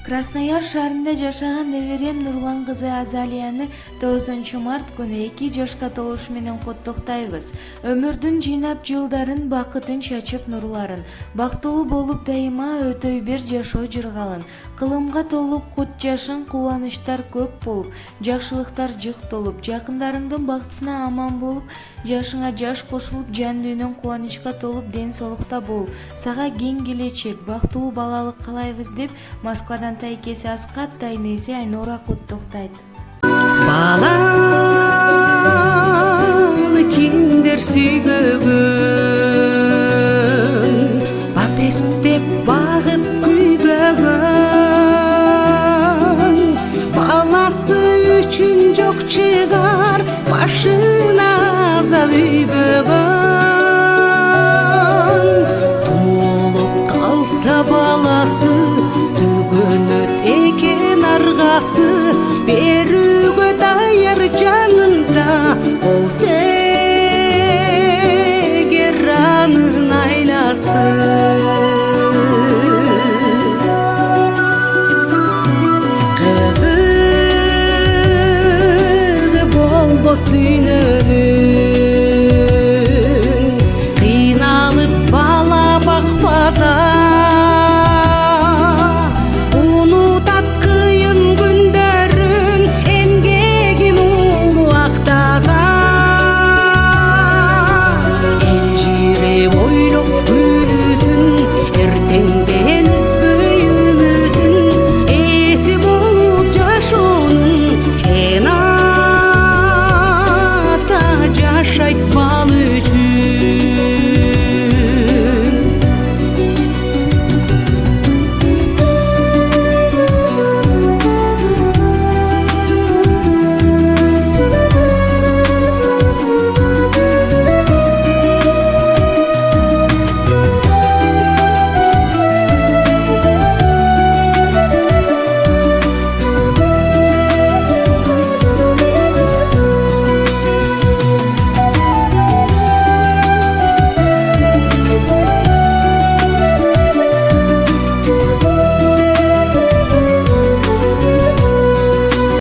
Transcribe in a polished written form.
Краснояр шаарында жашаган неберем Нурлан кызы Азалияны 9 март күнү 2 жашка толушу менен коттоктойбуз. Өмүрдүн жыйнап жылдарын, бакытын чачып нурларын, бактылуу болуп дайыма өтөй бер жашоо жыргалын. Кылымга толуп кут жашын, кубанычтар көп болуп, жакшылыктар жык толуп, жакындарыңдын бактысына аман болуп, жашыңа жаш кошулуп, жан дүйнөң кубанычка толуп, ден соолукта бол. Сага кең келечек, бактылуу балалык каалайбыз деп Москвадан тайкеси Аскат, тайнеси Айнура куттуктайт. Баланы кимдер сүйбөгөн, бапес деп багып күйбөгөн, баласы үчүн жок чыгар башына азап үйбөгөн.